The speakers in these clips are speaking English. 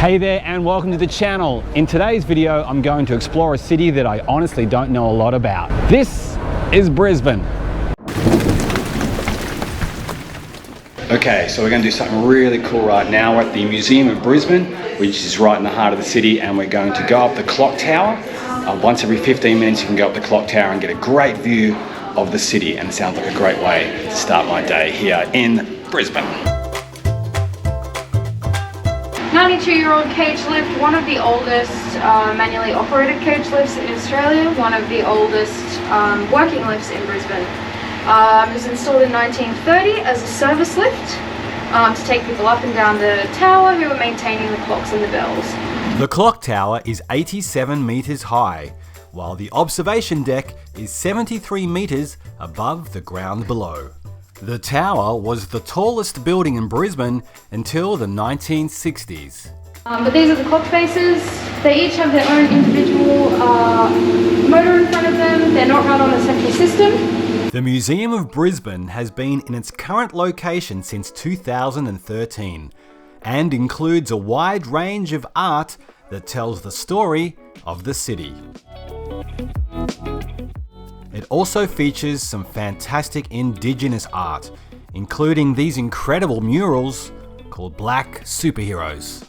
Hey there and welcome to the channel. In today's video, I'm going to explore a city that I honestly don't know a lot about. This is Brisbane. Okay, so we're going to do something really cool right now. We're at the Museum of Brisbane, which is right in the heart of the city, and we're going to go up the clock tower. Once every 15 minutes you can go up the clock tower and get a great view of the city, and it sounds like a great way to start my day here in Brisbane. 92-year-old cage lift, one of the oldest manually operated cage lifts in Australia, one of the oldest working lifts in Brisbane. It was installed in 1930 as a service lift to take people up and down the tower who were maintaining the clocks and the bells. The clock tower is 87 metres high, while the observation deck is 73 metres above the ground below. The tower was the tallest building in Brisbane until the 1960s. But these are the clock faces. They each have their own individual motor in front of them. They're not run on a central system. The Museum of Brisbane has been in its current location since 2013 and includes a wide range of art that tells the story of the city. It also features some fantastic Indigenous art, including these incredible murals called Black Superheroes.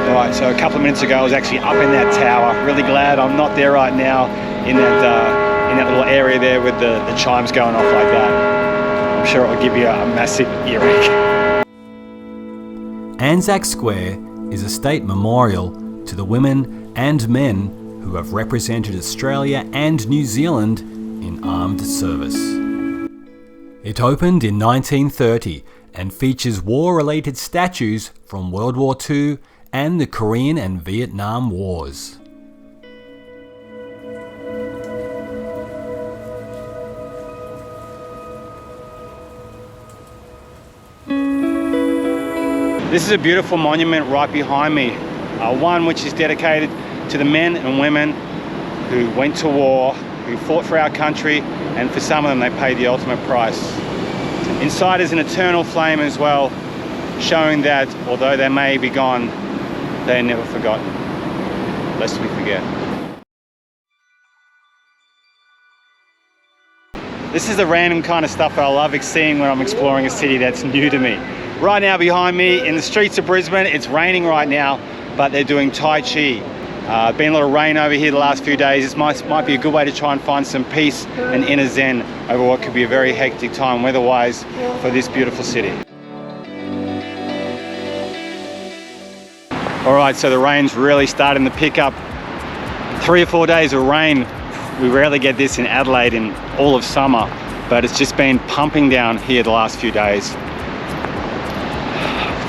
Alright, so a couple of minutes ago I was actually up in that tower. Really glad I'm not there right now in that little area there with the chimes going off like that. I'm sure it will give you a massive earache. ANZAC Square is a state memorial to the women and men who have represented Australia and New Zealand in armed service. It opened in 1930 and features war-related statues from World War II and the Korean and Vietnam Wars. This is a beautiful monument right behind me, one which is dedicated to the men and women who went to war, who fought for our country, and for some of them they paid the ultimate price. Inside is an eternal flame as well, showing that although they may be gone, they are never forgotten, lest we forget. This is the random kind of stuff I love seeing when I'm exploring a city that's new to me. Right now behind me in the streets of Brisbane, it's raining right now, but they're doing Tai Chi. Been a lot of rain over here the last few days. This might be a good way to try and find some peace and inner zen over what could be a very hectic time weather-wise for this beautiful city. All right, so the rain's really starting to pick up. 3 or 4 days of rain. We rarely get this in Adelaide in all of summer, but it's just been pumping down here the last few days.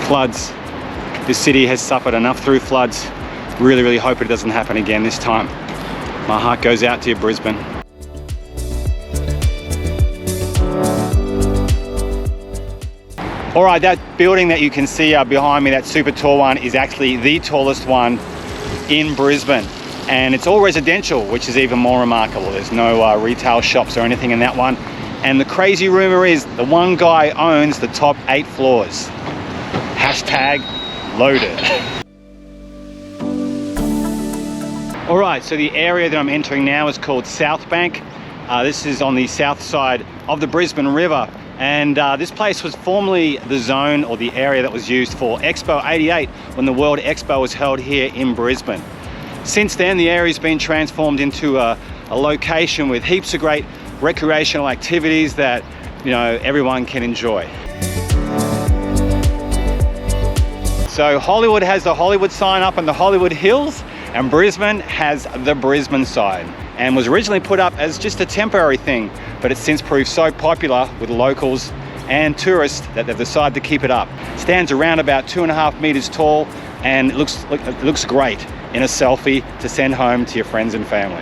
Floods. This city has suffered enough through floods. Really hope it doesn't happen again this time. My heart goes out to you, Brisbane. All right, that building that you can see behind me, that super tall one, is actually the tallest one in Brisbane. And it's all residential, which is even more remarkable. There's no retail shops or anything in that one. And the crazy rumor is the one guy owns the top 8 floors. Hashtag loaded. All right, so the area that I'm entering now is called Southbank. This is on the south side of the Brisbane River. And this place was formerly the zone or the area that was used for Expo 88 when the World Expo was held here in Brisbane. Since then, the area's been transformed into a location with heaps of great recreational activities that, you know, everyone can enjoy. So Hollywood has the Hollywood sign up on the Hollywood Hills, and Brisbane has the Brisbane sign, and was originally put up as just a temporary thing, but it's since proved so popular with locals and tourists that they've decided to keep it up. It stands around about 2.5 meters tall, and it looks great in a selfie to send home to your friends and family.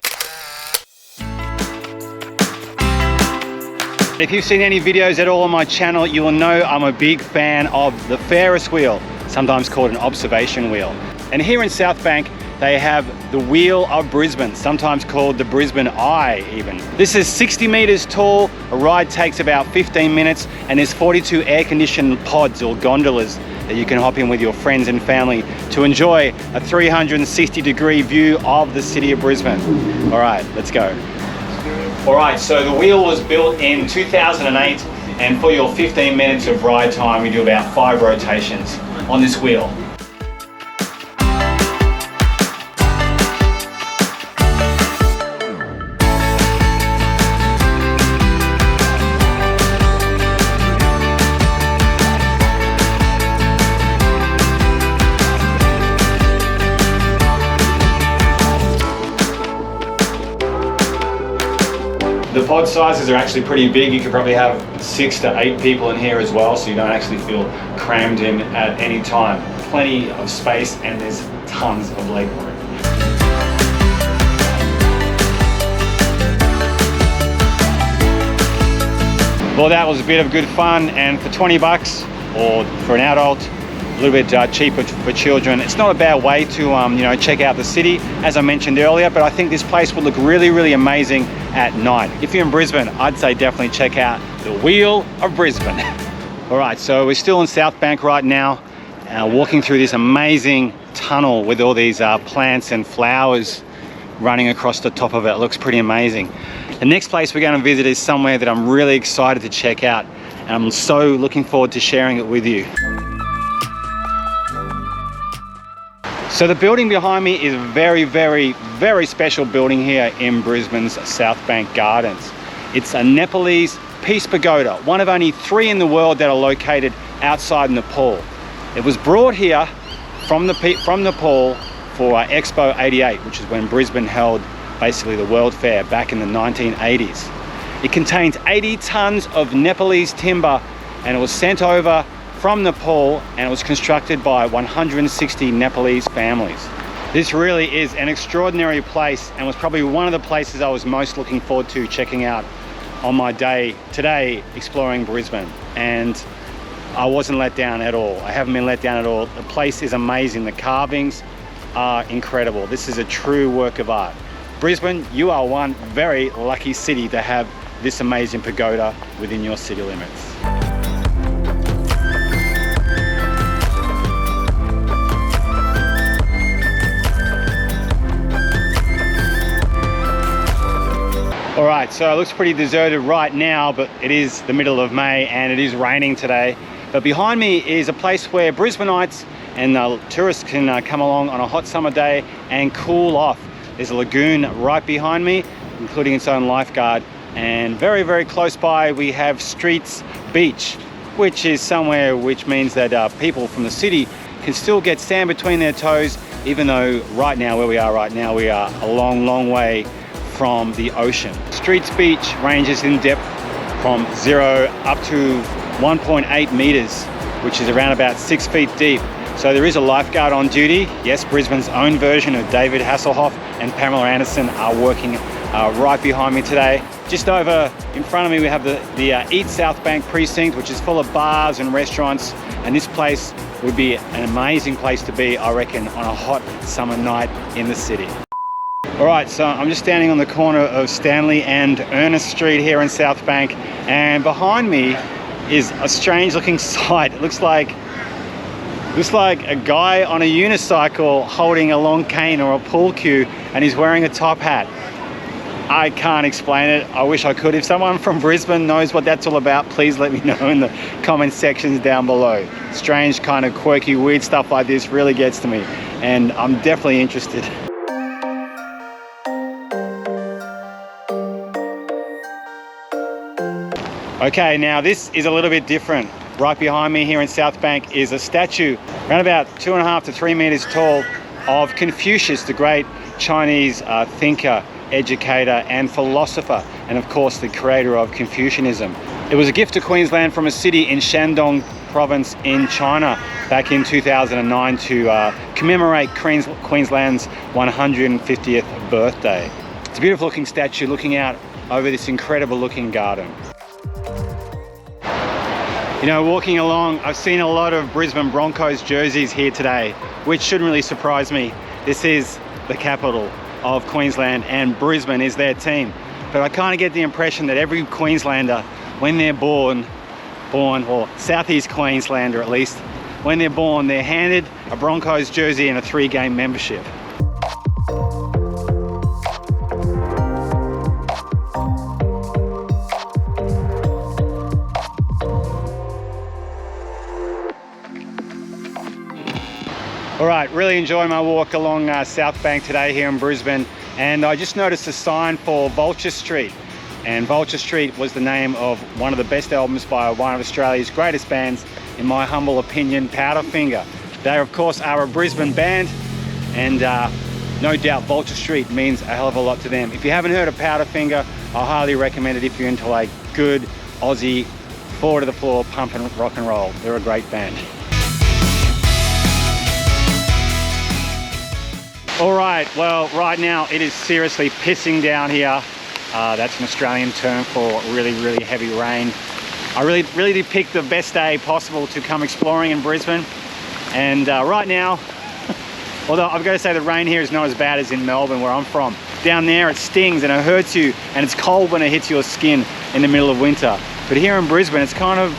If you've seen any videos at all on my channel, you will know I'm a big fan of the Ferris wheel, sometimes called an observation wheel. And here in Southbank, they have the Wheel of Brisbane, sometimes called the Brisbane Eye even. This is 60 meters tall, a ride takes about 15 minutes, and there's 42 air-conditioned pods or gondolas that you can hop in with your friends and family to enjoy a 360-degree view of the city of Brisbane. All right, let's go. All right, so the wheel was built in 2008, and for your 15 minutes of ride time, you do about 5 rotations on this wheel. The pod sizes are actually pretty big. You could probably have 6 to 8 people in here as well, so you don't actually feel crammed in at any time. Plenty of space, and there's tons of leg room. Well, that was a bit of good fun, and for 20 bucks, or for an adult, a little bit cheaper for children. It's not a bad way to check out the city, as I mentioned earlier, but I think this place would look really, really amazing at night. If you're in Brisbane, I'd say definitely check out the Wheel of Brisbane. All right, so we're still in Southbank right now, walking through this amazing tunnel with all these plants and flowers running across the top of it. It looks pretty amazing. The next place we're going to visit is somewhere that I'm really excited to check out, and I'm so looking forward to sharing it with you. So the building behind me is a very, very, very special building here in Brisbane's Southbank Gardens. It's a Nepalese peace pagoda, one of only 3 in the world that are located outside Nepal. It was brought here from Nepal for Expo 88, which is when Brisbane held basically the World Fair back in the 1980s. It contains 80 tons of Nepalese timber, and it was sent over from Nepal, and it was constructed by 160 Nepalese families. This really is an extraordinary place, and was probably one of the places I was most looking forward to checking out on my day today exploring Brisbane, and I wasn't let down at all. I haven't been let down at all. The place is amazing. The carvings are incredible. This is a true work of art. Brisbane, you are one very lucky city to have this amazing pagoda within your city limits. All right, so it looks pretty deserted right now, but it is the middle of May and it is raining today. But behind me is a place where Brisbaneites and tourists can come along on a hot summer day and cool off. There's a lagoon right behind me, including its own lifeguard. And very, very close by, we have Streets Beach, which is somewhere which means that people from the city can still get sand between their toes, even though right now, where we are right now, we are a long, long way from the ocean. Streets Beach ranges in depth from 0 up to 1.8 meters, which is around about 6 feet deep. So there is a lifeguard on duty. Yes, Brisbane's own version of David Hasselhoff and Pamela Anderson are working right behind me today. Just over in front of me, we have the Eat Southbank precinct, which is full of bars and restaurants. And this place would be an amazing place to be, I reckon, on a hot summer night in the city. All right, so I'm just standing on the corner of Stanley and Ernest Street here in Southbank, and behind me is a strange looking sight. It looks like a guy on a unicycle holding a long cane or a pool cue, and he's wearing a top hat. I can't explain it. I wish I could. If someone from Brisbane knows what that's all about, please let me know in the comment sections down below. Strange, kind of quirky, weird stuff like this really gets to me, and I'm definitely interested. Okay, now this is a little bit different. Right behind me here in Southbank is a statue around about 2.5 to 3 meters tall of Confucius, the great Chinese thinker, educator and philosopher, and of course the creator of Confucianism. It was a gift to Queensland from a city in Shandong province in China back in 2009 to commemorate Queensland's 150th birthday. It's a beautiful looking statue looking out over this incredible looking garden. You know, walking along, I've seen a lot of Brisbane Broncos jerseys here today, which shouldn't really surprise me. This is the capital of Queensland, and Brisbane is their team. But I kind of get the impression that every Queenslander, when they're born, or Southeast Queenslander at least, when they're born, they're handed a Broncos jersey and a 3-game membership. All right, really enjoying my walk along Southbank today here in Brisbane, and I just noticed a sign for Vulture Street. And Vulture Street was the name of one of the best albums by one of Australia's greatest bands, in my humble opinion, Powderfinger. They, of course, are a Brisbane band, and no doubt Vulture Street means a hell of a lot to them. If you haven't heard of Powderfinger, I highly recommend it if you're into like good Aussie, forward to the floor, pump and rock and roll. They're a great band. All right, well, right now it is seriously pissing down here. That's an Australian term for really, really heavy rain. I really did pick the best day possible to come exploring in Brisbane. And right now, although I've got to say the rain here is not as bad as in Melbourne, where I'm from. Down there it stings and it hurts you, and it's cold when it hits your skin in the middle of winter. But here in Brisbane, it's kind of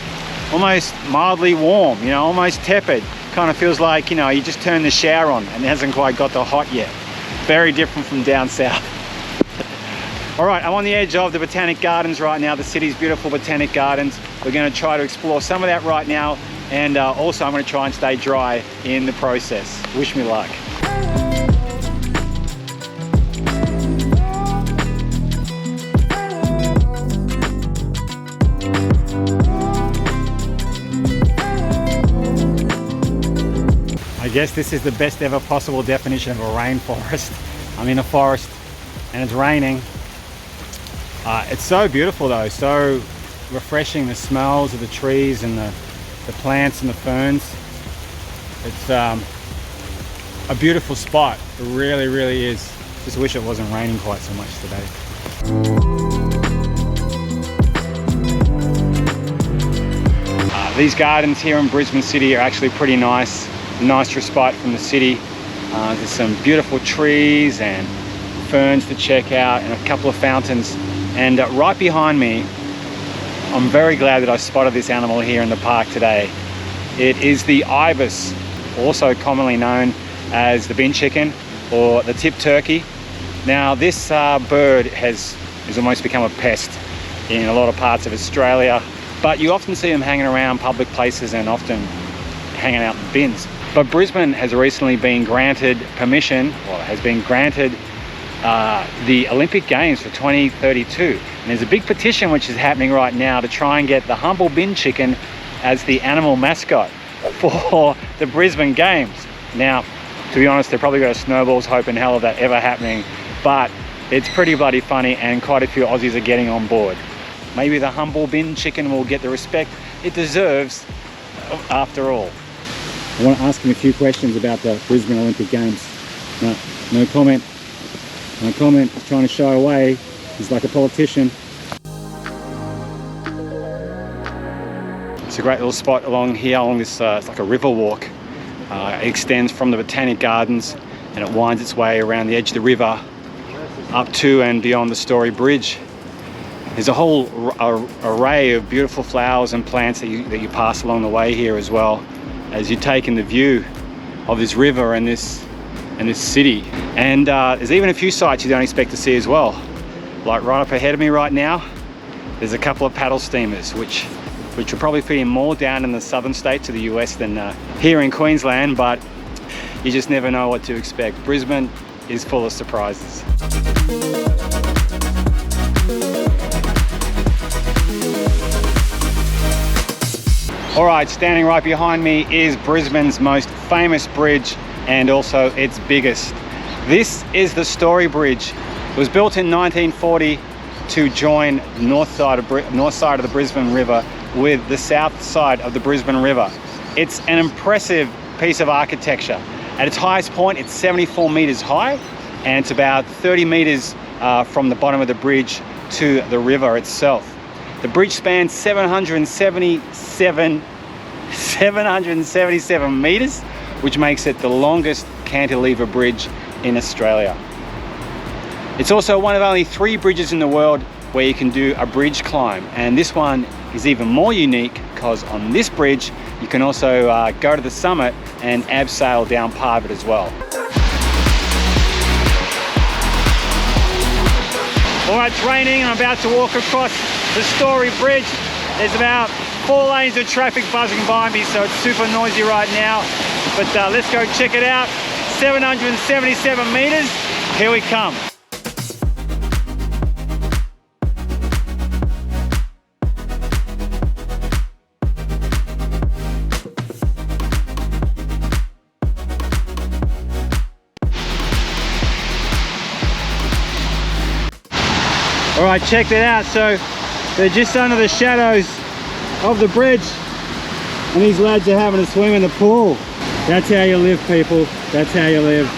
almost mildly warm, you know, almost tepid. Kind of feels like, you know, you just turned the shower on and it hasn't quite got the hot yet. Very different from down south. All right, I'm on the edge of the Botanic Gardens right now, the city's beautiful Botanic Gardens. We're going to try to explore some of that right now, and also I'm going to try and stay dry in the process. Wish me luck. I guess this is the best ever possible definition of a rainforest. I'm in a forest and it's raining. It's so beautiful though, so refreshing, the smells of the trees and the plants and the ferns. It's a beautiful spot, it really, really is. Just wish it wasn't raining quite so much today. These gardens here in Brisbane City are actually pretty nice. Nice respite from the city. There's some beautiful trees and ferns to check out, and a couple of fountains. And right behind me, I'm very glad that I spotted this animal here in the park today. It is the ibis, also commonly known as the bin chicken or the tip turkey. Now this bird has almost become a pest in a lot of parts of Australia, but you often see them hanging around public places and often hanging out in bins. But Brisbane has recently been granted permission, or has been granted the Olympic Games for 2032. And there's a big petition which is happening right now to try and get the humble bin chicken as the animal mascot for the Brisbane Games. Now, to be honest, they've probably got a snowball's hope in hell of that ever happening, but it's pretty bloody funny, and quite a few Aussies are getting on board. Maybe the humble bin chicken will get the respect it deserves after all. I want to ask him a few questions about the Brisbane Olympic Games. No comment. No comment. He's trying to shy away. He's like a politician. It's a great little spot along here, along this, it's like a river walk. It extends from the Botanic Gardens and it winds its way around the edge of the river up to and beyond the Story Bridge. There's a whole array of beautiful flowers and plants that you pass along the way here as well, as you take in the view of this river and this city. And there's even a few sights you don't expect to see as well. Like right up ahead of me right now, there's a couple of paddle steamers, which are probably feeding more down in the southern states of the US than here in Queensland, but you just never know what to expect. Brisbane is full of surprises. All right, standing right behind me is Brisbane's most famous bridge and also its biggest. This is the Story Bridge. It was built in 1940 to join the north side of the Brisbane River with the south side of the Brisbane River. It's an impressive piece of architecture. At its highest point, it's 74 meters high, and it's about 30 meters from the bottom of the bridge to the river itself. The bridge spans 777 meters, which makes it the longest cantilever bridge in Australia. It's also one of only 3 bridges in the world where you can do a bridge climb, and this one is even more unique because on this bridge you can also go to the summit and abseil down part of it as well. Alright, it's raining and I'm about to walk across the Story Bridge. There's about 4 lanes of traffic buzzing by me, so it's super noisy right now. But let's go check it out. 777 meters, here we come. All right, check that out. So they're just under the shadows of the bridge and these lads are having a swim in the pool. That's how you live, people. That's how you live.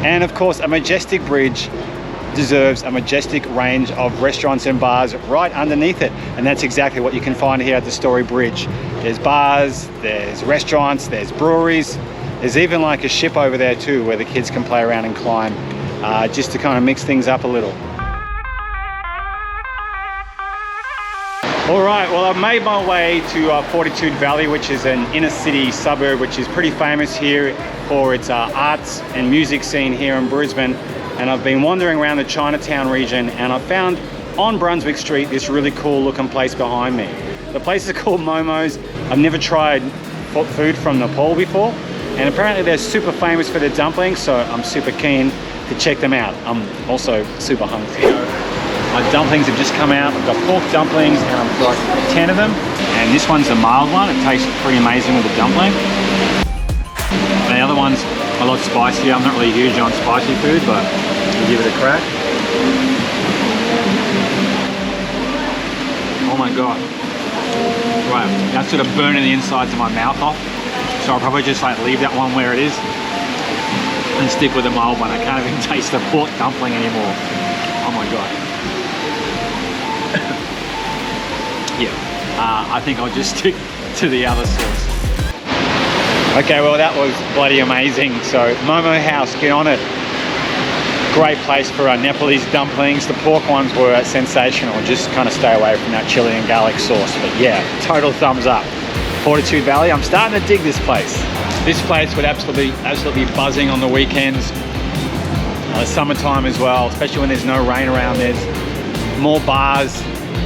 And of course, a majestic bridge deserves a majestic range of restaurants and bars right underneath it, and that's exactly what you can find here at the Story Bridge. There's bars, there's restaurants, there's breweries, there's even like a ship over there too where the kids can play around and climb, just to kind of mix things up a little. Alright, well, I've made my way to Fortitude Valley, which is an inner city suburb which is pretty famous here for its arts and music scene here in Brisbane. And I've been wandering around the Chinatown region and I found on Brunswick Street this really cool looking place behind me. The place is called Momo's. I've never tried food from Nepal before, and apparently they're super famous for their dumplings, so I'm super keen to check them out. I'm also super hungry. My dumplings have just come out. I've got pork dumplings and I've got 10 of them, and this one's a mild one. It tastes pretty amazing with the dumpling. And the other one's a lot spicier. I'm not really huge on spicy food, but I'll give it a crack. Oh my god. Right, that's sort of burning the insides of my mouth off. So I'll probably just like leave that one where it is and stick with the mild one. I can't even taste the pork dumpling anymore. Oh my god. Yeah, I think I'll just stick to the other sauce. Okay, well that was bloody amazing. So Momo House, get on it. Great place for Nepalese dumplings. The pork ones were sensational. Just kind of stay away from that chili and garlic sauce. But yeah, total thumbs up. Fortitude Valley, I'm starting to dig this place. This place would absolutely buzzing on the weekends. Summertime as well, especially when there's no rain around. There's more bars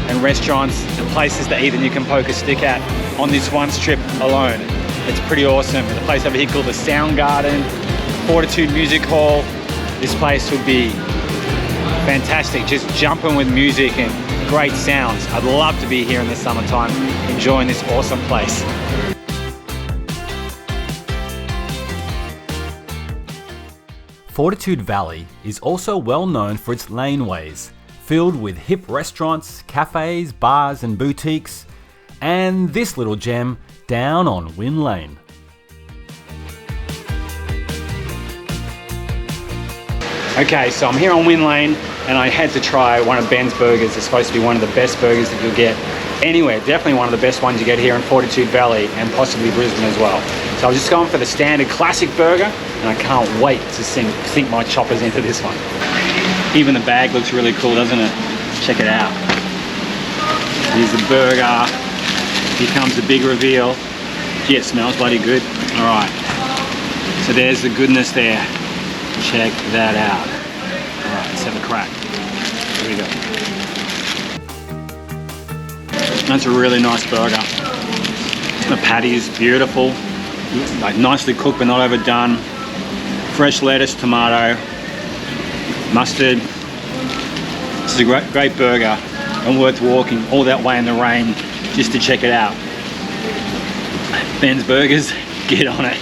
and restaurants and places to eat than you can poke a stick at on this one strip alone. It's pretty awesome. There's a place over here called the Sound Garden, Fortitude Music Hall. This place would be fantastic, just jumping with music and great sounds. I'd love to be here in the summertime, enjoying this awesome place. Fortitude Valley is also well known for its laneways, filled with hip restaurants, cafes, bars and boutiques, and this little gem down on Winn Lane. Okay, so I'm here on Winn Lane and I had to try one of Ben's burgers. It's supposed to be one of the best burgers that you'll get anywhere. Definitely one of the best ones you get here in Fortitude Valley and possibly Brisbane as well. So I was just going for the standard classic burger and I can't wait to sink my choppers into this one. Even the bag looks really cool, doesn't it? Check it out. Here's the burger. Here comes the big reveal. Yeah, it smells bloody good. All right. So there's the goodness there. Check that out. All right, let's have a crack. Here we go. That's a really nice burger. The patty is beautiful, like nicely cooked but not overdone. Fresh lettuce, tomato, mustard. This is a great burger and worth walking all that way in the rain just to check it out. Ben's Burgers, get on it.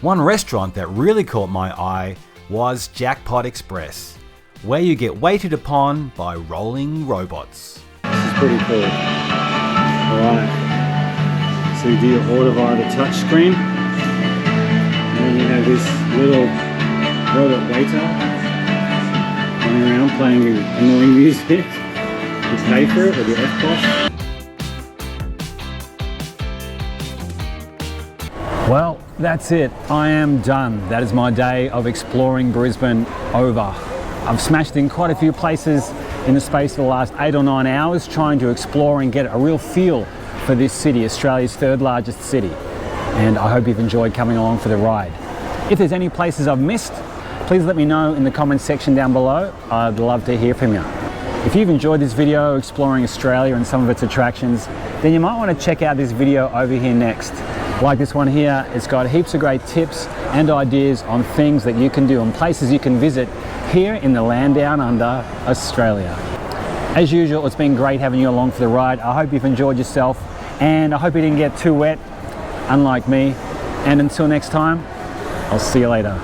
One restaurant that really caught my eye was Jackpot Express, where you get waited upon by rolling robots. This is pretty cool. Alright, so you do your order via the touch screen, and then you have this little robot waiter running around playing annoying music. You pay for it with your F-Boss. Well, that's it. I am done. That is my day of exploring Brisbane over. I've smashed in quite a few places in the space of the last 8 or 9 hours trying to explore and get a real feel for this city, Australia's 3rd largest city. And I hope you've enjoyed coming along for the ride. If there's any places I've missed, please let me know in the comments section down below. I'd love to hear from you. If you've enjoyed this video exploring Australia and some of its attractions, then you might want to check out this video over here next. Like this one here, it's got heaps of great tips and ideas on things that you can do and places you can visit here in the land down under, Australia. As usual, it's been great having you along for the ride. I hope you've enjoyed yourself and I hope you didn't get too wet, unlike me. And until next time, I'll see you later.